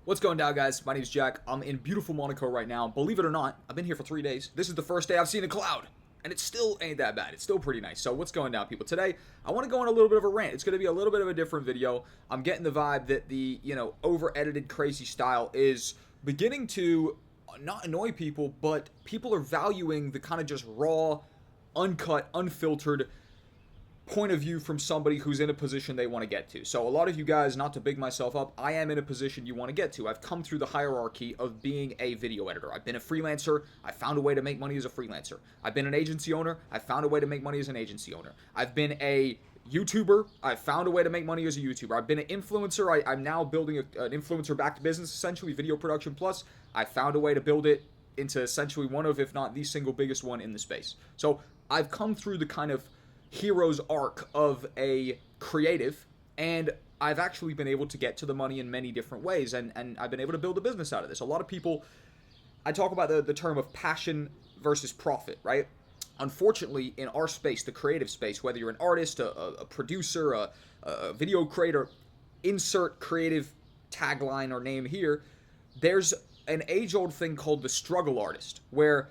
What's going down, guys? My name is Jack. I'm in beautiful Monaco right now. Believe it or not, I've been here for 3 days. This is the first day I've seen a cloud, and it still ain't that bad. It's still pretty nice. So what's going down, people? Today, I want to go on a little bit of a rant. It's going to be a little bit of a different video. I'm getting the vibe that the, over-edited crazy style is beginning to not annoy people, but people are valuing the kind of just raw, uncut, unfiltered point of view from somebody who's in a position they want to get to. So a lot of you guys, not to big myself up, I am in a position you want to get to. I've come through the hierarchy of being a video editor. I've been a freelancer. I found a way to make money as a freelancer. I've been an agency owner. I found a way to make money as an agency owner. I've been a YouTuber. I found a way to make money as a YouTuber. I've been an influencer. I'm now building an influencer-backed business, essentially, Video Production Plus. I found a way to build it into essentially one of, if not the single biggest one in the space. So I've come through the kind of hero's arc of a creative, and I've actually been able to get to the money in many different ways, and I've been able to build a business out of this. A lot of people, I talk about the term of passion versus profit, right? Unfortunately, in our space, the creative space, whether you're an artist, a producer, a video creator, insert creative tagline or name here, there's an age-old thing called the struggle artist, where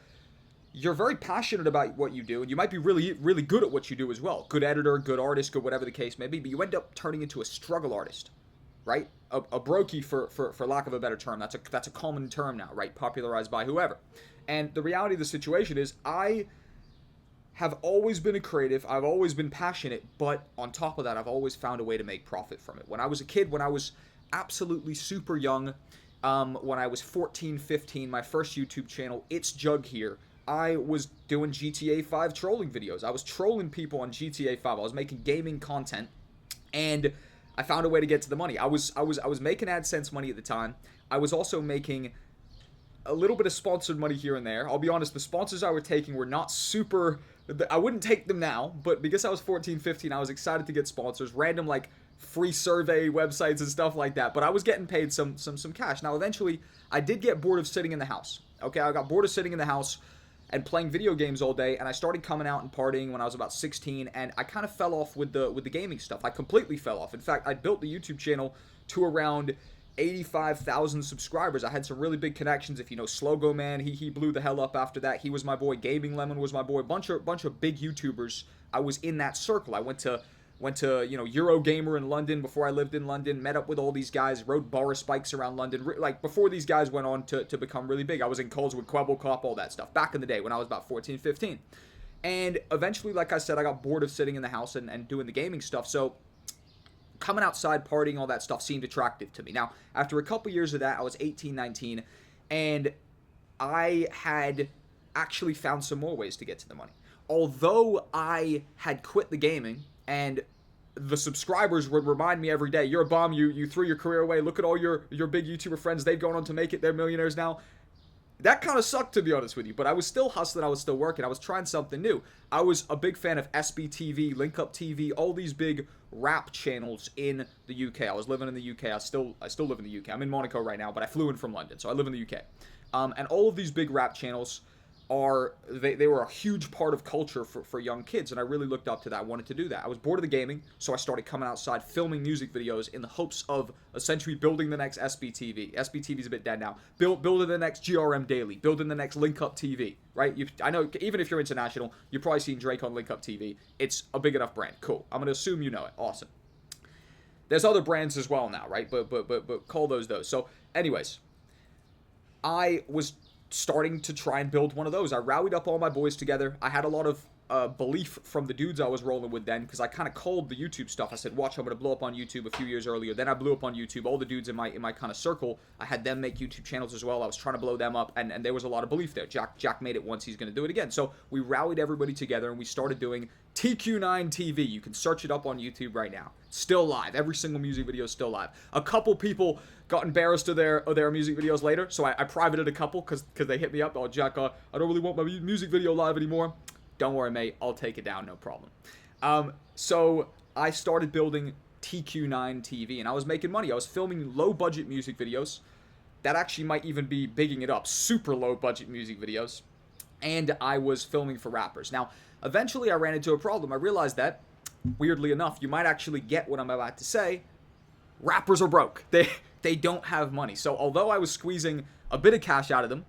you're very passionate about what you do, and you might be really, really good at what you do as well. Good editor, good artist, good whatever the case may be, but you end up turning into a struggle artist, right? A brokey, for lack of a better term. That's a common term now, right? Popularized by whoever. And the reality of the situation is I have always been a creative. I've always been passionate, but on top of that, I've always found a way to make profit from it. When I was a kid, when I was absolutely super young, when I was 14, 15, my first YouTube channel, It's Jug Here, I was doing GTA 5 trolling videos. I was trolling people on GTA 5. I was making gaming content, and I found a way to get to the money. I was making AdSense money at the time. I was also making a little bit of sponsored money here and there. I'll be honest, the sponsors I were taking were not super. I wouldn't take them now, but because I was 14, 15, I was excited to get sponsors, random like free survey websites and stuff like that. But I was getting paid some cash. Now, eventually, I did get bored of sitting in the house. Okay, I got bored of sitting in the house and playing video games all day, and I started coming out and partying when I was about 16, and I kind of fell off with the gaming stuff. I completely fell off. In fact, I built the YouTube channel to around 85,000 subscribers. I had some really big connections. If you know Slogo Man, he blew the hell up after that. He was my boy. Gaming Lemon was my boy. Bunch of big YouTubers. I was in that circle. I went to Eurogamer in London before I lived in London, met up with all these guys, rode Boris bikes around London, like before these guys went on to become really big. I was in calls with Quebble Cop, all that stuff, back in the day when I was about 14, 15. And eventually, like I said, I got bored of sitting in the house and doing the gaming stuff, so coming outside, partying, all that stuff seemed attractive to me. Now, after a couple years of that, I was 18, 19, and I had actually found some more ways to get to the money. Although I had quit the gaming, and the subscribers would remind me every day, you're a bum, you threw your career away, look at all your big YouTuber friends, they've gone on to make it, they're millionaires now. That kind of sucked, to be honest with you, but I was still hustling, I was still working, I was trying something new. I was a big fan of SBTV, Link Up TV, all these big rap channels in the UK. I was living in the UK, I still live in the UK. I'm in Monaco right now, but I flew in from London, so I live in the UK. And all of these big rap channels they were a huge part of culture for young kids, and I really looked up to that. I wanted to do that. I was bored of the gaming, so I started coming outside, filming music videos in the hopes of essentially building the next SBTV. SBTV's a bit dead now. Building the next GRM Daily, building the next Link Up TV, right? I know, even if you're international, you've probably seen Drake on Link Up TV. It's a big enough brand. Cool. I'm going to assume you know it. Awesome. There's other brands as well now, right? But call those. So, anyways, I was starting to try and build one of those. I rallied up all my boys together. I had a lot of belief from the dudes I was rolling with then, because I kind of called the YouTube stuff. I said, watch, I'm going to blow up on YouTube a few years earlier. Then I blew up on YouTube. All the dudes in my kind of circle, I had them make YouTube channels as well. I was trying to blow them up, and there was a lot of belief there. Jack made it once, he's going to do it again. So we rallied everybody together, and we started doing TQ9 TV. You can search it up on YouTube right now. Still live. Every single music video is still live. A couple people got embarrassed of their music videos later, so I privated a couple because they hit me up. Oh, Jack, I don't really want my music video live anymore. Don't worry, mate. I'll take it down, no problem. So I started building TQ9 TV, and I was making money. I was filming low-budget music videos. That actually might even be bigging it up. Super low-budget music videos. And I was filming for rappers. Now, eventually I ran into a problem. I realized that, weirdly enough, you might actually get what I'm about to say Rappers are broke. They don't have money. So although I was squeezing a bit of cash out of them,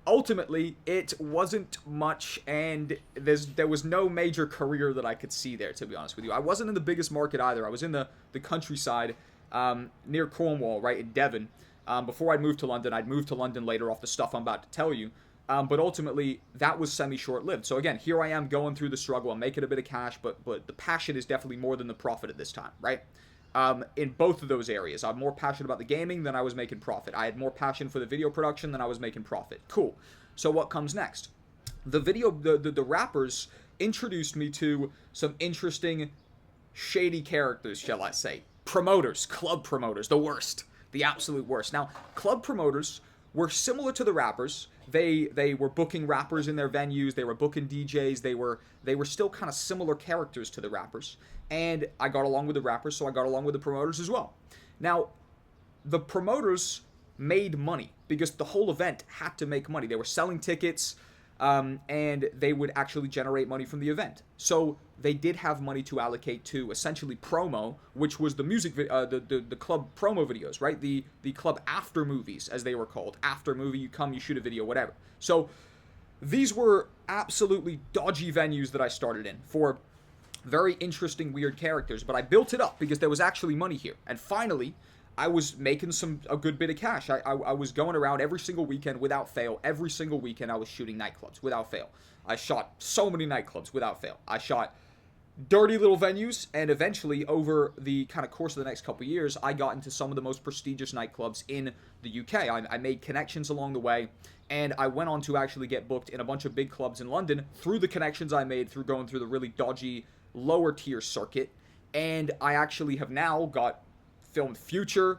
ultimately it wasn't much, and there was no major career that I could see there, to be honest with you. I wasn't in the biggest market either. I was in the countryside near Cornwall, right in Devon. Before I'd moved to London. I'd moved to London later off the stuff I'm about to tell you. But ultimately, that was semi-short-lived. So again, here I am going through the struggle. I'm making a bit of cash, but the passion is definitely more than the profit at this time, right? In both of those areas. I'm more passionate about the gaming than I was making profit. I had more passion for the video production than I was making profit. Cool. So what comes next? The rappers introduced me to some interesting, shady characters, shall I say. Promoters, club promoters, the worst. The absolute worst. Now, club promoters were similar to the rappers. They were booking rappers in their venues. They were booking DJs. They were still kind of similar characters to the rappers. And I got along with the rappers, so I got along with the promoters as well. Now, the promoters made money because the whole event had to make money. They were selling tickets, and they would actually generate money from the event. So they did have money to allocate to essentially promo, which was the music, the club promo videos, right? The club after movies, as they were called. After movie, you come, you shoot a video, whatever. So these were absolutely dodgy venues that I started in for very interesting, weird characters, but I built it up because there was actually money here. And finally, I was making a good bit of cash. I was going around every single weekend without fail. Every single weekend I was shooting nightclubs without fail. I shot so many nightclubs without fail. I shot dirty little venues, and eventually, over the kind of course of the next couple of years, I got into some of the most prestigious nightclubs in the UK. I made connections along the way, and I went on to actually get booked in a bunch of big clubs in London through the connections I made through going through the really dodgy lower tier circuit. And I actually have now got filmed Future,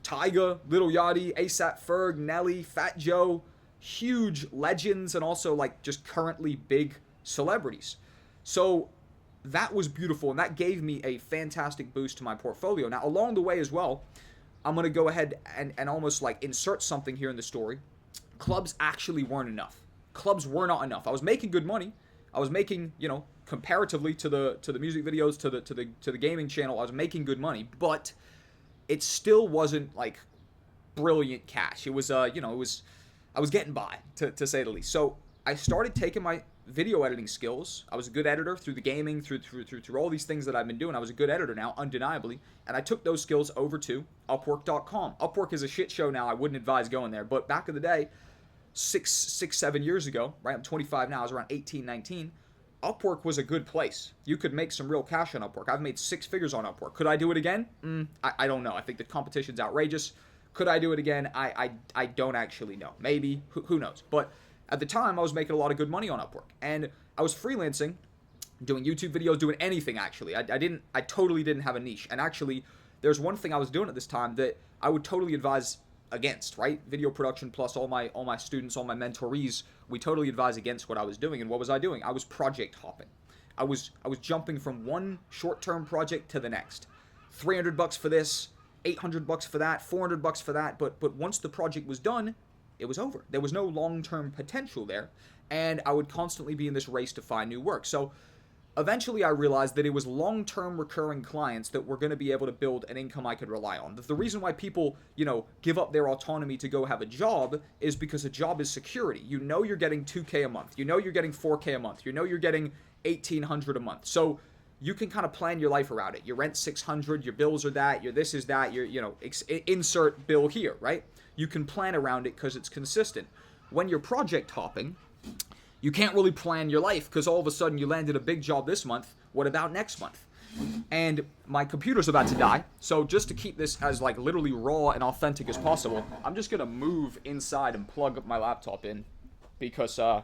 Tyga, Lil Yachty, ASAP Ferg, Nelly, Fat Joe, huge legends, and also like just currently big celebrities. So that was beautiful, and that gave me a fantastic boost to my portfolio. Now, along the way as well, I'm going to go ahead and almost like insert something here in the story. Clubs actually weren't enough. Clubs were not enough. I was making good money. I was making, comparatively to the music videos, to the gaming channel, I was making good money, but it still wasn't like brilliant cash. It was, I was getting by, to say the least. So I started taking my video editing skills. I was a good editor through the gaming, through all these things that I've been doing. I was a good editor now, undeniably, and I took those skills over to Upwork.com. Upwork is a shit show now. I wouldn't advise going there, but back in the day, 7 years ago, right? I'm 25 now. I was around 18, 19. Upwork was a good place. You could make some real cash on Upwork. I've made 6 figures on Upwork. Could I do it again? I don't know. I think the competition's outrageous. Could I do it again? I don't actually know. Maybe. Who knows? But at the time, I was making a lot of good money on Upwork. And I was freelancing, doing YouTube videos, doing anything, actually. I totally didn't have a niche. And actually, there's one thing I was doing at this time that I would totally advise against, right? Video production plus all my students, all my mentorees, we totally advise against what I was doing. And what was I doing? I was project hopping. I was jumping from one short-term project to the next. $300 for this, $800 for that, $400 for that. But once the project was done, it was over. There was no long-term potential there, and I would constantly be in this race to find new work. So eventually I realized that it was long-term recurring clients that were going to be able to build an income I could rely on. The reason why people, give up their autonomy to go have a job is because a job is security. You know you're getting $2K a month. You know you're getting $4K a month. You know you're getting $1,800 a month. So you can kind of plan your life around it. Your rent's $600, your bills are that, your this is that, your, insert bill here, right? You can plan around it because it's consistent. When you're project hopping, you can't really plan your life because all of a sudden you landed a big job this month. What about next month? And my computer's about to die. So just to keep this as like literally raw and authentic as possible, I'm just going to move inside and plug my laptop in because I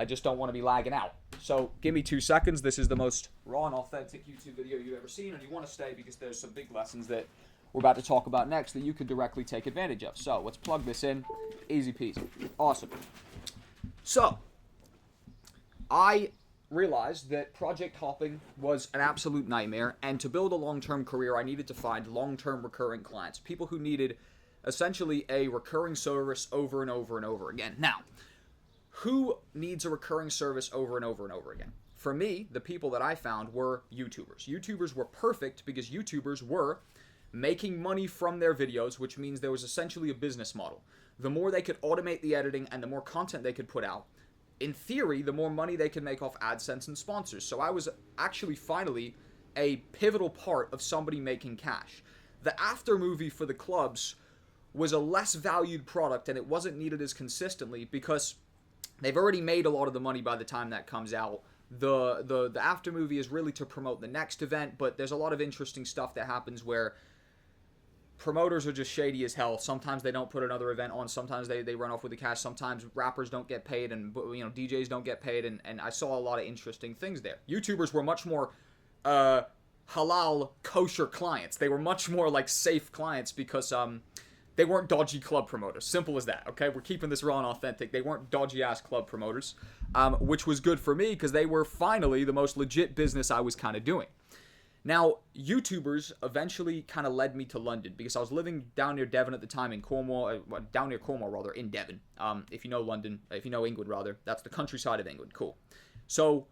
just don't want to be lagging out. So give me 2 seconds. This is the most raw and authentic YouTube video you've ever seen, and you want to stay because there's some big lessons that we're about to talk about next that you could directly take advantage of. So let's plug this in. Easy peasy. Awesome. So I realized that project hopping was an absolute nightmare, and to build a long-term career, I needed to find long-term recurring clients, people who needed essentially a recurring service over and over and over again. Now, who needs a recurring service over and over and over again? For me, the people that I found were YouTubers. YouTubers were perfect because YouTubers were making money from their videos, which means there was essentially a business model. The more they could automate the editing and the more content they could put out, in theory, the more money they could make off AdSense and sponsors. So I was actually finally a pivotal part of somebody making cash. The after movie for the clubs was a less valued product and it wasn't needed as consistently because they've already made a lot of the money by the time that comes out. The after movie is really to promote the next event, but there's a lot of interesting stuff that happens where promoters are just shady as hell. Sometimes they don't put another event on. Sometimes they run off with the cash. Sometimes rappers don't get paid and DJs don't get paid. And I saw a lot of interesting things there. YouTubers were much more halal, kosher clients. They were much more like safe clients because they weren't dodgy club promoters. Simple as that, okay? We're keeping this raw and authentic. They weren't dodgy-ass club promoters, which was good for me because they were finally the most legit business I was kind of doing. Now, YouTubers eventually kind of led me to London because I was living down near Devon at the time in Cornwall, down near Cornwall rather, in Devon. If you know London, if you know England rather, that's the countryside of England. Cool. So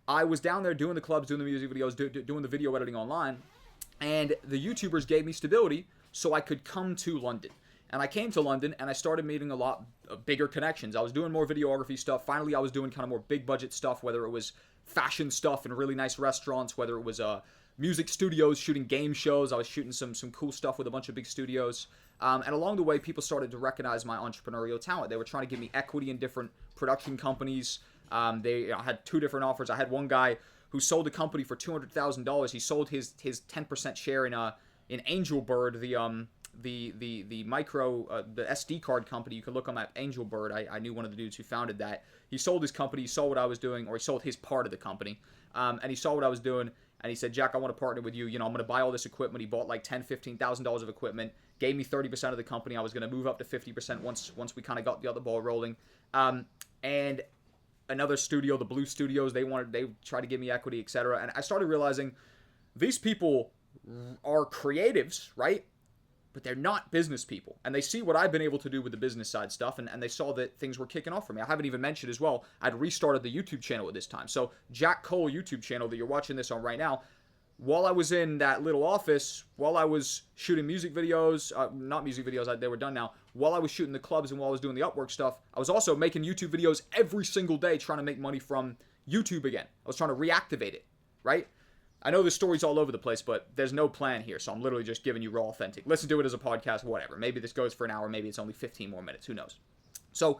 I was down there doing the clubs, doing the music videos, doing the video editing online, and the YouTubers gave me stability so I could come to London. And I came to London and I started meeting a lot of bigger connections. I was doing more videography stuff. Finally, I was doing kind of more big budget stuff, whether it was fashion stuff in really nice restaurants, whether it was music studios shooting game shows. I was shooting some cool stuff with a bunch of big studios. And along the way, people started to recognize my entrepreneurial talent. They were trying to give me equity in different production companies. I had two different offers. I had one guy who sold a company for $200,000. He sold his 10% share in Angelbird, the micro the SD card company. You can look on that Angelbird. I knew one of the dudes who founded that. He sold his company, he saw what I was doing, or he sold his part of the company, and he saw what I was doing, and he said, Jack, I want to partner with you. I'm going to buy all this equipment. He bought like $10,000-$15,000 of equipment, gave me 30% of the company. I was going to move up to 50% once we kind of got the other ball rolling. And another studio, the Blue Studios, they tried to give me equity, etc. And I started realizing these people are creatives, right? But they're not business people. And they see what I've been able to do with the business side stuff, and they saw that things were kicking off for me. I haven't even mentioned as well, I'd restarted the YouTube channel at this time. So Jack Cole YouTube channel that you're watching this on right now, while I was in that little office, while I was shooting music videos, not music videos, they were done now, while I was shooting the clubs and while I was doing the Upwork stuff, I was also making YouTube videos every single day trying to make money from YouTube again. I was trying to reactivate it, right? I know the story's all over the place, but there's no plan here, so I'm literally just giving you raw, authentic. Listen to it as a podcast, whatever. Maybe this goes for an hour, maybe it's only 15 more minutes, who knows? So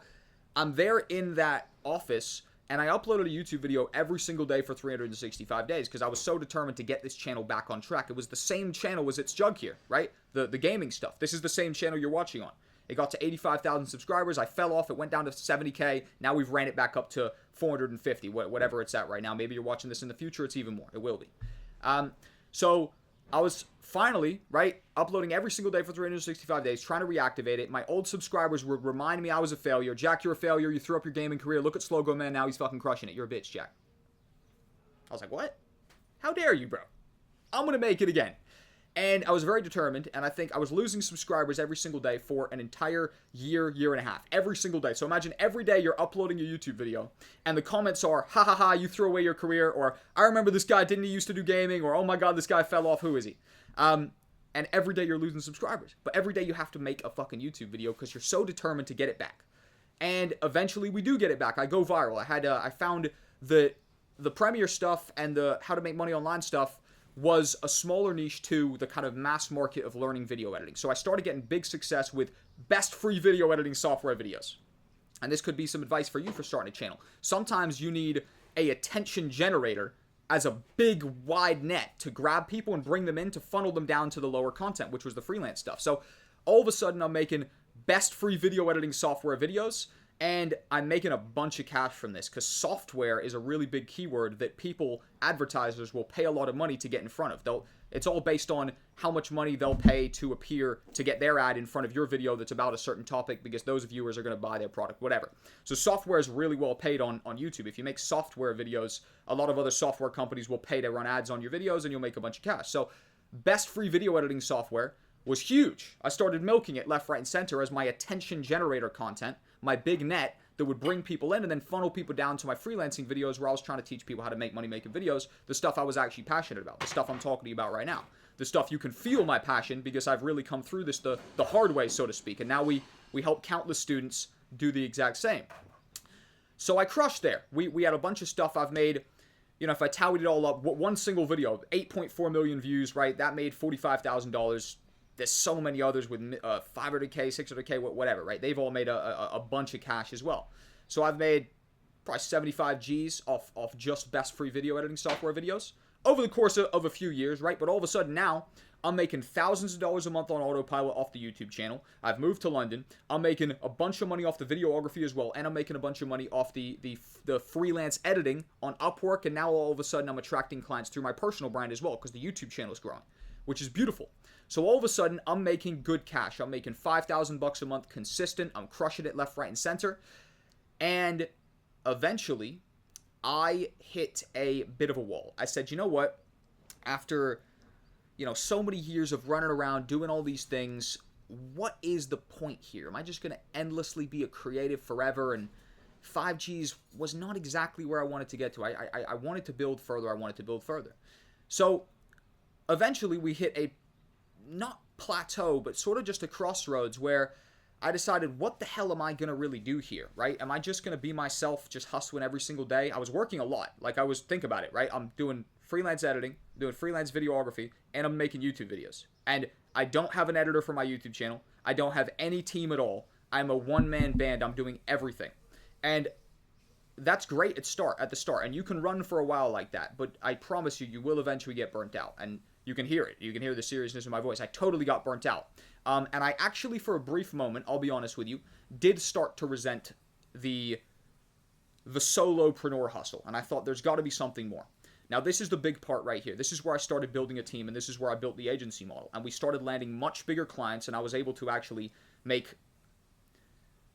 I'm there in that office, and I uploaded a YouTube video every single day for 365 days because I was so determined to get this channel back on track. It was the same channel as its jug here, right? The gaming stuff. This is the same channel you're watching on. It got to 85,000 subscribers. I fell off. It went down to 70K. Now we've ran it back up to 450, whatever it's at right now. Maybe you're watching this in the future. It's even more. It will be. So I was finally, right, uploading every single day for 365 days, trying to reactivate it. My old subscribers would remind me I was a failure. Jack, you're a failure. You threw up your gaming career. Look at Slogo Man now. He's fucking crushing it. You're a bitch, Jack. I was like, what? How dare you, bro? I'm going to make it again. And I was very determined, and I think I was losing subscribers every single day for an entire year and a half. Every single day. So imagine every day you're uploading a YouTube video, and the comments are, ha ha ha, you threw away your career, or I remember this guy, didn't he used to do gaming, or oh my god, this guy fell off, who is he? And every day you're losing subscribers. But every day you have to make a fucking YouTube video because you're so determined to get it back. And eventually we do get it back. I go viral. I found the Premiere stuff and the how to make money online stuff was a smaller niche to the kind of mass market of learning video editing. So I started getting big success with best free video editing software videos. And this could be some advice for you for starting a channel. Sometimes you need a attention generator as a big wide net to grab people and bring them in to funnel them down to the lower content, which was the freelance stuff. So all of a sudden I'm making best free video editing software videos, and I'm making a bunch of cash from this because software is a really big keyword that people, advertisers, will pay a lot of money to get in front of. It's all based on how much money they'll pay to appear to get their ad in front of your video that's about a certain topic because those viewers are going to buy their product, whatever. So software is really well paid on YouTube. If you make software videos, a lot of other software companies will pay to run ads on your videos and you'll make a bunch of cash. So best free video editing software was huge. I started milking it left, right, and center as my attention generator content, my big net that would bring people in and then funnel people down to my freelancing videos where I was trying to teach people how to make money making videos, the stuff I was actually passionate about, the stuff I'm talking to you about right now. the stuff you can feel my passion, because I've really come through this the hard way, so to speak. And now we help countless students do the exact same. So I crushed there. We had a bunch of stuff I've made. You know, if I tallied it all up, one single video, 8.4 million views, right? That made $45,000. There's so many others with 500K, 600K, whatever, right? They've all made a bunch of cash as well. So I've made probably 75 G's off just best free video editing software videos over the course of a few years, right? But all of a sudden now, I'm making thousands of dollars a month on autopilot off the YouTube channel. I've moved to London. I'm making a bunch of money off the videography as well, and I'm making a bunch of money off the freelance editing on Upwork, and now all of a sudden I'm attracting clients through my personal brand as well, because the YouTube channel is growing, which is beautiful. So all of a sudden, I'm making good cash. I'm making $5,000 a month consistent. I'm crushing it left, right, and center. And eventually, I hit a bit of a wall. I said, you know what? After, so many years of running around doing all these things, what is the point here? Am I just going to endlessly be a creative forever? And 5Gs was not exactly where I wanted to get to. I wanted to build further. So eventually, we hit a not plateau, but sort of just a crossroads where I decided, what the hell am I going to really do here, right? Am I just going to be myself, just hustling every single day? I was working a lot. Think about it, right? I'm doing freelance editing, doing freelance videography, and I'm making YouTube videos. And I don't have an editor for my YouTube channel. I don't have any team at all. I'm a one-man band. I'm doing everything. And that's great at the start. And you can run for a while like that. But I promise you, you will eventually get burnt out. And you can hear it. You can hear the seriousness in my voice. I totally got burnt out. And I actually, for a brief moment, I'll be honest with you, did start to resent the solopreneur hustle. And I thought there's got to be something more. Now, this is the big part right here. This is where I started building a team, and this is where I built the agency model. And we started landing much bigger clients, and I was able to actually make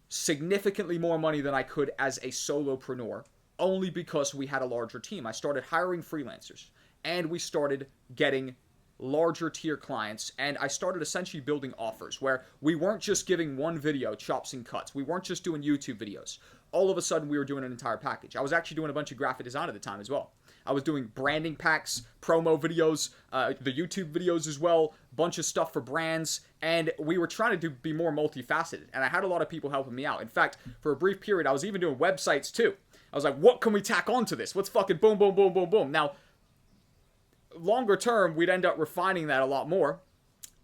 significantly more money than I could as a solopreneur, only because we had a larger team. I started hiring freelancers, and we started getting larger tier clients, and I started essentially building offers where we weren't just giving one video chops and cuts. We weren't just doing YouTube videos. All of a sudden, we were doing an entire package. I was actually doing a bunch of graphic design at the time as well. I was doing branding packs, promo videos, the YouTube videos as well, bunch of stuff for brands, and we were trying to be more multifaceted, and I had a lot of people helping me out. In fact, for a brief period, I was even doing websites too. I was like, what can we tack onto this? Let's fucking boom, boom, boom, boom, boom. Now, longer term, we'd end up refining that a lot more.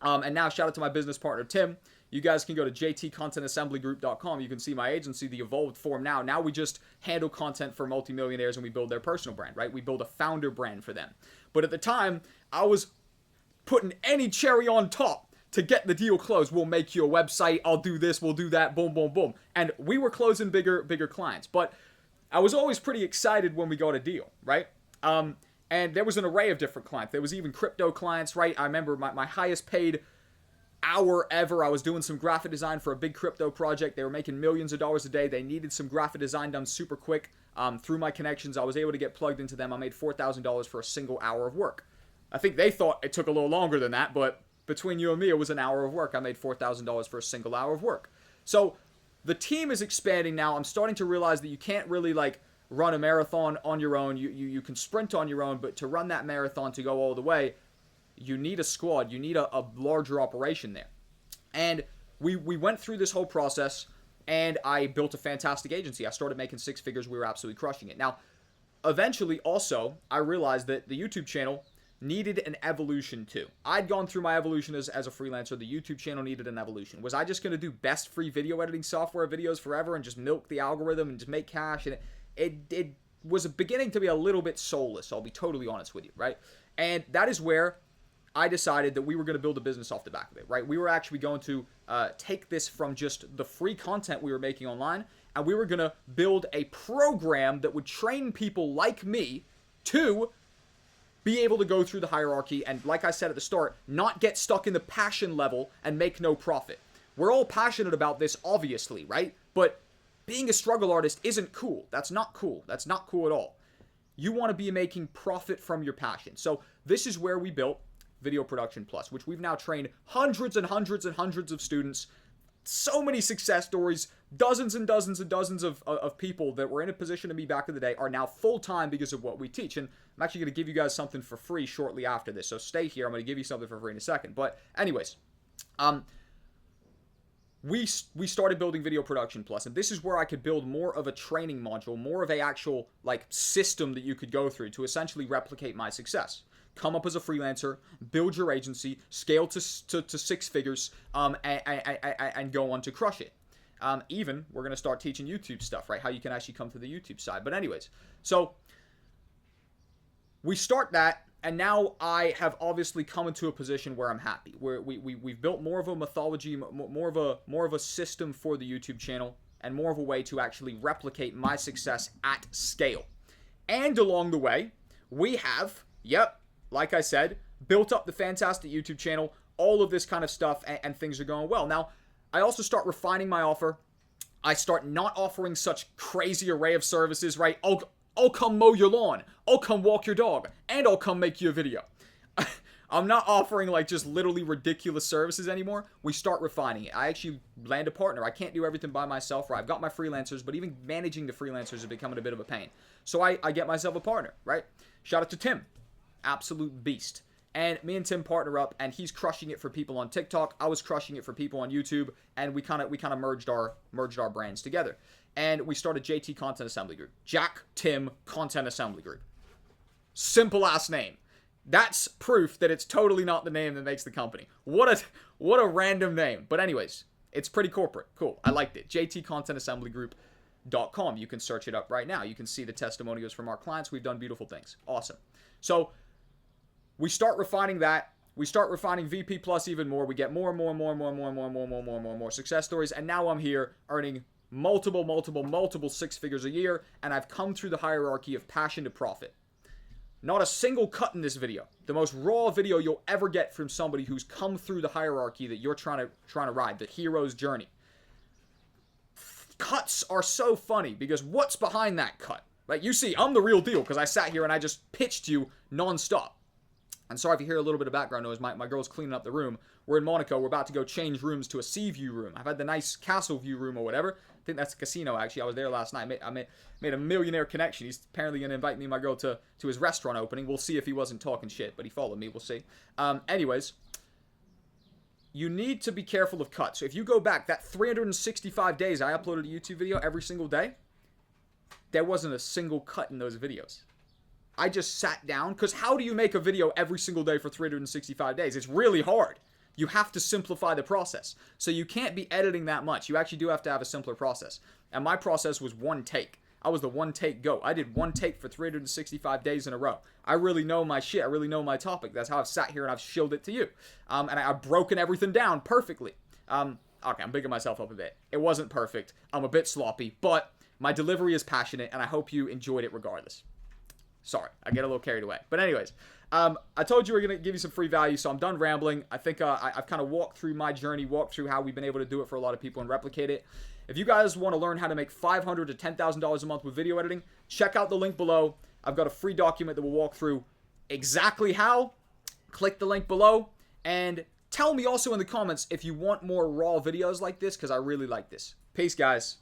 And now, shout out to my business partner, Tim. You guys can go to jtcontentassemblygroup.com. You can see my agency, the evolved form now. Now we just handle content for multimillionaires and we build their personal brand, right? We build a founder brand for them. But at the time, I was putting any cherry on top to get the deal closed. We'll make you a website. I'll do this. We'll do that. Boom, boom, boom. And we were closing bigger clients. But I was always pretty excited when we got a deal, right? And there was an array of different clients. There was even crypto clients, right? I remember my highest paid hour ever. I was doing some graphic design for a big crypto project. They were making millions of dollars a day. They needed some graphic design done super quick. Through my connections, I was able to get plugged into them. I made $4,000 for a single hour of work. I think they thought it took a little longer than that, but between you and me, it was an hour of work. I made $4,000 for a single hour of work. So the team is expanding now. I'm starting to realize that you can't really run a marathon on your own. You can sprint on your own, but to run that marathon, to go all the way, you need a squad. You need a larger operation there. And we went through this whole process, and I built a fantastic agency. I started making six figures. We were absolutely crushing it. Now, eventually, also, I realized that the YouTube channel needed an evolution too. I'd gone through my evolution as a freelancer. The YouTube channel needed an evolution. Was I just going to do best free video editing software videos forever and just milk the algorithm and just make cash? And it was beginning to be a little bit soulless. I'll be totally honest with you, right? And that is where I decided that we were going to build a business off the back of it, right? We were actually going to take this from just the free content we were making online, and we were going to build a program that would train people like me to be able to go through the hierarchy and, like I said at the start, not get stuck in the passion level and make no profit. We're all passionate about this, obviously, right? But being a struggle artist isn't cool. That's not cool. That's not cool at all. You want to be making profit from your passion. So this is where we built Video Production Plus, which we've now trained hundreds and hundreds and hundreds of students, so many success stories. Dozens and dozens and dozens of people that were in a position to me back in the day are now full-time because of what we teach. And I'm actually going to give you guys something for free shortly after this. So stay here. I'm going to give you something for free in a second. But anyways, we started building Video Production Plus, and this is where I could build more of a training module, more of a actual like system that you could go through to essentially replicate my success. Come up as a freelancer, build your agency, scale to 6 figures, and go on to crush it. Even we're going to start teaching YouTube stuff, right? How you can actually come to the YouTube side. But anyways, so we start that, and now I have obviously come into a position where I'm happy. Where we've built more of a mythology, more of a system for the YouTube channel, and more of a way to actually replicate my success at scale. And along the way, we have, like I said, built up the fantastic YouTube channel, all of this kind of stuff, and things are going well. Now, I also start refining my offer. I start not offering such crazy array of services, right? I'll come mow your lawn. I'll come walk your dog. And I'll come make you a video. I'm not offering like just literally ridiculous services anymore. We start refining it. I actually land a partner. I can't do everything by myself, right? I've got my freelancers, but even managing the freelancers is becoming a bit of a pain. So I get myself a partner, right? Shout out to Tim. Absolute beast. And me and Tim partner up, and he's crushing it for people on TikTok. I was crushing it for people on YouTube, and we kind of merged our brands together. And we started JT Content Assembly Group. Jack Tim Content Assembly Group. Simple ass name. That's proof that it's totally not the name that makes the company. What a random name. But anyways, it's pretty corporate. Cool. I liked it. JTContentAssemblyGroup.com. You can search it up right now. You can see the testimonials from our clients. We've done beautiful things. Awesome. So we start refining that. We start refining VP Plus even more. We get more and more success stories. And now I'm here earning multiple 6 figures a year. And I've come through the hierarchy of passion to profit. Not a single cut in this video. The most raw video you'll ever get from somebody who's come through the hierarchy that you're trying to ride, the hero's journey. Cuts are so funny because what's behind that cut? Like, you see, I'm the real deal because I sat here and I just pitched you nonstop. And sorry if you hear a little bit of background noise. My girl's cleaning up the room. We're in Monaco. We're about to go change rooms to a sea view room. I've had the nice castle view room or whatever. I think that's a casino, actually. I was there last night. I made a millionaire connection. He's apparently going to invite me and my girl to his restaurant opening. We'll see if he wasn't talking shit, but he followed me. We'll see. Anyways, you need to be careful of cuts. So if you go back, that 365 days I uploaded a YouTube video every single day, there wasn't a single cut in those videos. I just sat down, because how do you make a video every single day for 365 days? It's really hard. You have to simplify the process. So you can't be editing that much. You actually do have to have a simpler process. And my process was one take. I was the one take go. I did one take for 365 days in a row. I really know my shit. I really know my topic. That's how I've sat here and I've shilled it to you. And I've broken everything down perfectly. Okay, I'm bigging myself up a bit. It wasn't perfect. I'm a bit sloppy, but my delivery is passionate and I hope you enjoyed it regardless. Sorry, I get a little carried away. But anyways, I told you we're going to give you some free value, so I'm done rambling. I think I've kind of walked through my journey, walked through how we've been able to do it for a lot of people and replicate it. If you guys want to learn how to make $500 to $10,000 a month with video editing, check out the link below. I've got a free document that will walk through exactly how. Click the link below, and tell me also in the comments if you want more raw videos like this, because I really like this. Peace, guys.